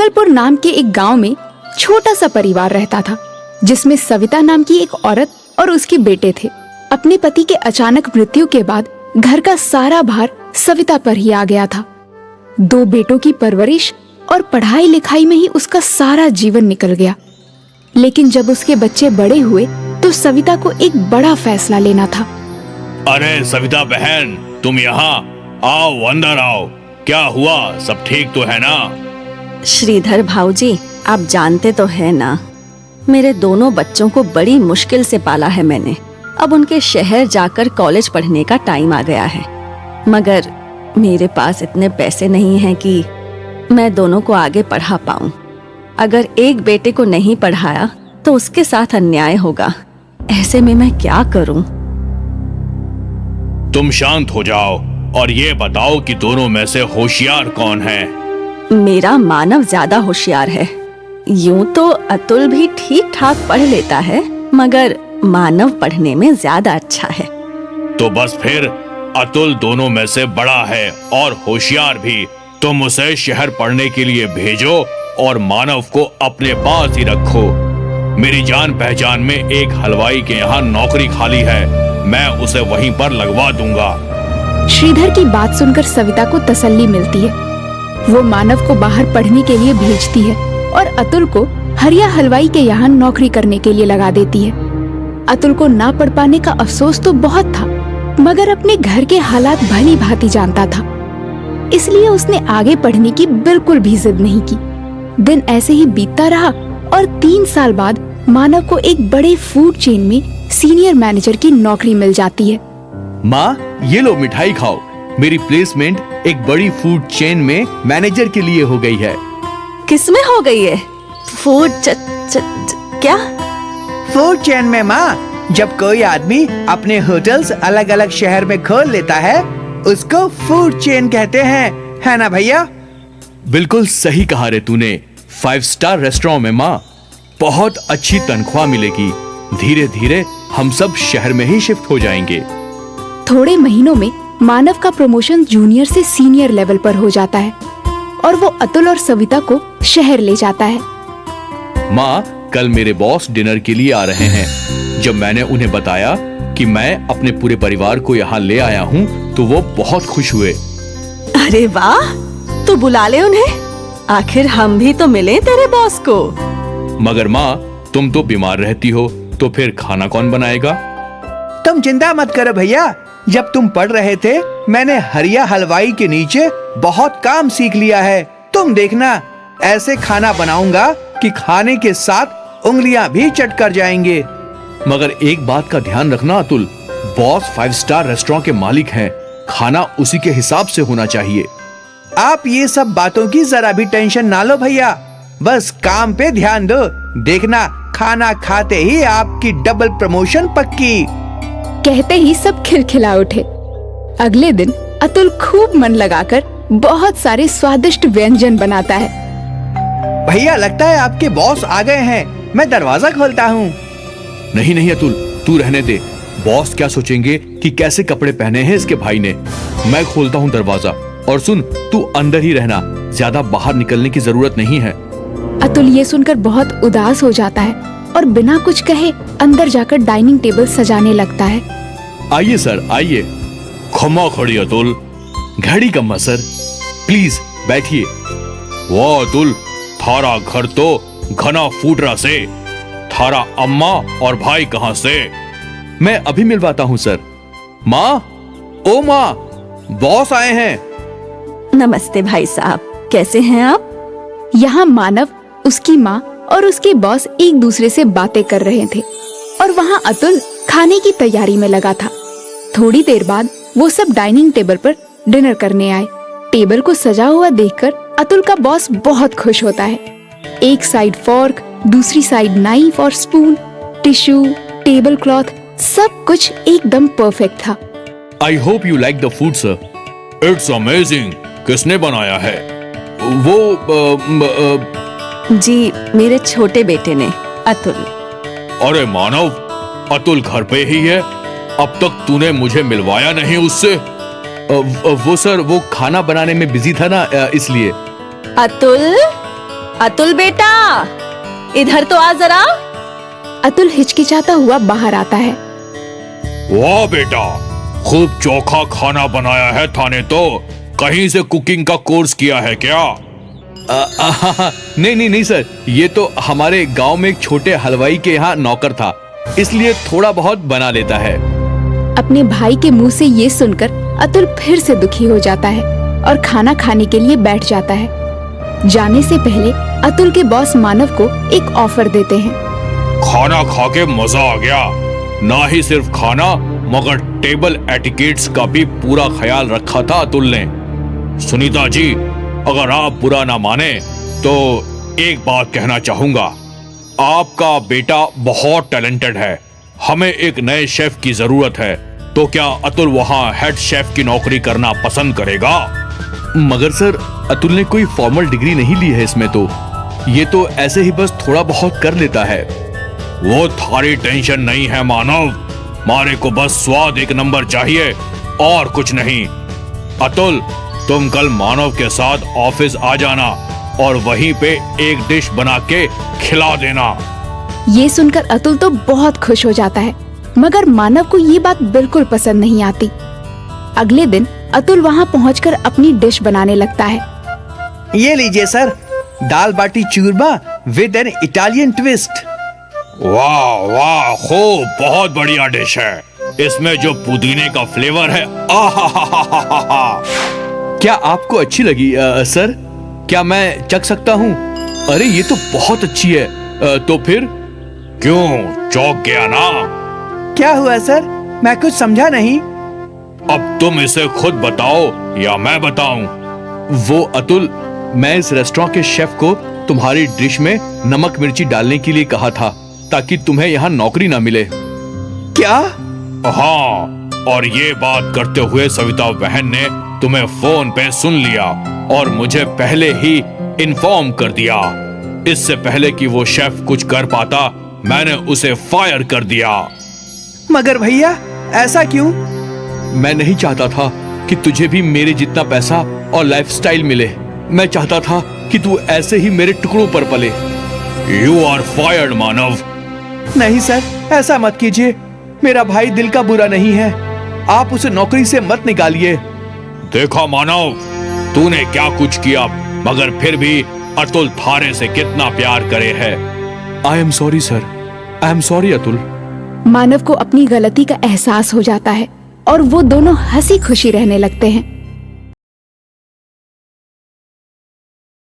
मंगलपुर नाम के एक गांव में छोटा सा परिवार रहता था, जिसमें सविता नाम की एक औरत और उसके बेटे थे। अपने पति के अचानक मृत्यु के बाद घर का सारा भार सविता पर ही आ गया था। 2 बेटों की परवरिश और पढ़ाई लिखाई में ही उसका सारा जीवन निकल गया। लेकिन जब उसके बच्चे बड़े हुए तो सविता को एक बड़ा फैसला लेना था। अरे सविता बहन, तुम यहाँ आओ, अंदर आओ। क्या हुआ, सब ठीक तो है ना? श्रीधर भाऊजी, आप जानते तो है ना, मेरे दोनों बच्चों को बड़ी मुश्किल से पाला है मैंने। अब उनके शहर जाकर कॉलेज पढ़ने का टाइम आ गया है, मगर मेरे पास इतने पैसे नहीं हैं कि मैं दोनों को आगे पढ़ा पाऊं। अगर एक बेटे को नहीं पढ़ाया तो उसके साथ अन्याय होगा। ऐसे में मैं क्या करूं? तुम शांत हो जाओ और ये बताओ कि दोनों में से होशियार कौन है? मेरा मानव ज्यादा होशियार है। यूं तो अतुल भी ठीक ठाक पढ़ लेता है, मगर मानव पढ़ने में ज्यादा अच्छा है। तो बस फिर अतुल दोनों में से बड़ा है और होशियार भी। तुम उसे शहर पढ़ने के लिए भेजो और मानव को अपने पास ही रखो। मेरी जान पहचान में एक हलवाई के यहाँ नौकरी खाली है, मैं उसे वहीं पर लगवा दूंगा। श्रीधर की बात सुनकर सविता को तसल्ली मिलती है। वो मानव को बाहर पढ़ने के लिए भेजती है और अतुल को हरिया हलवाई के यहाँ नौकरी करने के लिए लगा देती है। अतुल को ना पढ़ पाने का अफसोस तो बहुत था, मगर अपने घर के हालात भली भांति जानता था, इसलिए उसने आगे पढ़ने की बिल्कुल भी जिद नहीं की। दिन ऐसे ही बीतता रहा और 3 साल बाद मानव को एक बड़े फूड चेन में सीनियर मैनेजर की नौकरी मिल जाती है। माँ, ये लो मिठाई खाओ। मेरी प्लेसमेंट एक बड़ी फूड चेन में मैनेजर के लिए हो गई है। किसमें हो गई है? फूड क्या? फूड चेन में माँ, जब कोई आदमी अपने होटल्स अलग अलग शहर में खोल लेता है, उसको फूड चेन कहते हैं, है ना भैया? बिल्कुल सही कहा रे तूने। 5 स्टार रेस्टोरेंट में माँ, बहुत अच्छी तनख्वाह मिलेगी। धीरे धीरे हम सब शहर में ही शिफ्ट हो जाएंगे। थोड़े महीनों में मानव का प्रमोशन जूनियर से सीनियर लेवल पर हो जाता है और वो अतुल और सविता को शहर ले जाता है। माँ, कल मेरे बॉस डिनर के लिए आ रहे हैं। जब मैंने उन्हें बताया कि मैं अपने पूरे परिवार को यहाँ ले आया हूँ, तो वो बहुत खुश हुए। अरे वाह, तू बुला ले उन्हें। आखिर हम भी तो मिले तेरे बॉस को। मगर माँ, तुम तो बीमार रहती हो, तो फिर खाना कौन बनाएगा? तुम चिंता मत करो भैया। जब तुम पढ़ रहे थे, मैंने हरिया हलवाई के नीचे बहुत काम सीख लिया है। तुम देखना, ऐसे खाना बनाऊंगा कि खाने के साथ उंगलियां भी चट कर जाएंगे। मगर एक बात का ध्यान रखना अतुल, बॉस 5 स्टार रेस्टोरेंट के मालिक हैं। खाना उसी के हिसाब से होना चाहिए। आप ये सब बातों की जरा भी टेंशन ना लो भैया, बस काम पे ध्यान दो। देखना, खाना खाते ही आपकी डबल प्रमोशन पक्की। कहते ही सब खिलखिला उठे। अगले दिन अतुल खूब मन लगाकर बहुत सारे स्वादिष्ट व्यंजन बनाता है। भैया, लगता है आपके बॉस आ गए हैं, मैं दरवाजा खोलता हूँ। नहीं नहीं अतुल, तू रहने दे। बॉस क्या सोचेंगे कि कैसे कपड़े पहने हैं इसके भाई ने। मैं खोलता हूँ दरवाजा। और सुन, तू अंदर ही रहना, ज्यादा बाहर निकलने की जरूरत नहीं है। अतुल ये सुनकर बहुत उदास हो जाता है और बिना कुछ कहे अंदर जाकर डाइनिंग टेबल सजाने लगता है। आइए सर, आइए। खम्मा खड़ी अतुल। घड़ी कम्मा सर, प्लीज बैठिए। वाह अतुल, थारा घर तो घना फूटरा से। थारा अम्मा और भाई कहाँ से? मैं अभी मिलवाता हूँ सर। माँ, ओ माँ, बॉस आए हैं। नमस्ते भाई साहब, कैसे हैं आप? यहाँ मानव, उसकी माँ और उसके बॉस एक दूसरे से बातें कर रहे थे और वहाँ अतुल खाने की तैयारी में लगा था। थोड़ी देर बाद वो सब डाइनिंग टेबल पर डिनर करने आए। टेबल को सजा हुआ देखकर अतुल का बॉस बहुत खुश होता है। एक साइड फॉर्क, दूसरी साइड नाइफ और स्पून, टिश्यू, टेबल क्लॉथ, सब कुछ एकदम परफेक्ट था। I hope you like the food sir. It's amazing. किसने बनाया है? वो जी, मेरे छोटे बेटे ने, अतुल। अरे मानव, अतुल घर पे ही है? अब तक तूने मुझे मिलवाया नहीं उससे। वो सर, वो खाना बनाने में बिजी था ना, इसलिए। अतुल, अतुल बेटा, इधर तो आ जरा। अतुल हिचकिचाता हुआ बाहर आता है। वाह बेटा, खूब चोखा खाना बनाया है थाने तो। कहीं से कुकिंग का कोर्स किया है क्या? नहीं सर, ये तो हमारे गांव में एक छोटे हलवाई के यहाँ नौकर था, इसलिए थोड़ा बहुत बना लेता है। अपने भाई के मुंह से ये सुनकर अतुल फिर से दुखी हो जाता है और खाना खाने के लिए बैठ जाता है। जाने से पहले अतुल के बॉस मानव को एक ऑफर देते हैं। खाना खा के मजा आ गया। ना ही सिर्फ खाना मगर टेबल एटिकेट्स का भी पूरा ख्याल रखा था अतुल ने। सुनीता जी, अगर आप बुरा ना माने तो एक बात कहना चाहूंगा। आपका बेटा बहुत टैलेंटेड है। हमें एक नए शेफ की जरूरत है, तो क्या अतुल वहाँ हेड शेफ की नौकरी करना पसंद करेगा? मगर सर, अतुल ने कोई फॉर्मल डिग्री नहीं ली है इसमें तो। ये तो ऐसे ही बस थोड़ा बहुत कर लेता है। वो थारी टेंशन नहीं है मानव। मारे को बस स्वाद एक नंबर चाहिए और कुछ नहीं। अतुल, तुम कल मानव के साथ ऑफिस आ जाना और वहीं पे एक डिश बना के खिला देना। ये सुनकर अतुल तो बहुत खुश हो जाता है, मगर मानव को ये बात बिल्कुल पसंद नहीं आती। अगले दिन अतुल वहाँ पहुंचकर अपनी डिश बनाने लगता है। ये लीजिए sir, dal baati churma with an Italian twist. वाह वाह, खूब, बहुत बढ़िया डिश है। इसमें जो पुदीने का फ्लेवर है, आहा। क्या आपको अच्छी लगी सर? क्या मैं चख सकता हूँ? अरे ये तो बहुत अच्छी है। तो फिर? क्यों, चौंक गया ना? क्या हुआ सर, मैं कुछ समझा नहीं। अब तुम इसे खुद बताओ या मैं बताऊं? वो अतुल, मैं इस रेस्टोरेंट के शेफ को तुम्हारी डिश में नमक मिर्ची डालने के लिए कहा था, ताकि तुम्हें यहाँ नौकरी ना मिले। क्या? हाँ, और ये बात करते हुए सविता बहन ने तुम्हें फोन पे सुन लिया और मुझे पहले ही इन्फॉर्म कर दिया। इससे पहले कि वो शेफ कुछ कर पाता, मैंने उसे फायर कर दिया। मगर भैया, ऐसा क्यों? मैं नहीं चाहता था कि तुझे भी मेरे जितना पैसा और लाइफस्टाइल मिले। मैं चाहता था कि तू ऐसे ही मेरे टुकड़ों पर पले। यू आर फायर्ड मानव। नहीं सर, ऐसा मत कीजिए। मेरा भाई दिल का बुरा नहीं है। आप उसे नौकरी से मत निकालिए। देखा मानव, तूने क्या कुछ किया, मगर फिर भी अतुल थारे से कितना प्यार करे है। I am sorry sir, I am sorry Atul. Manav को अपनी गलती का एहसास हो जाता है और वो दोनों हंसी खुशी रहने लगते हैं।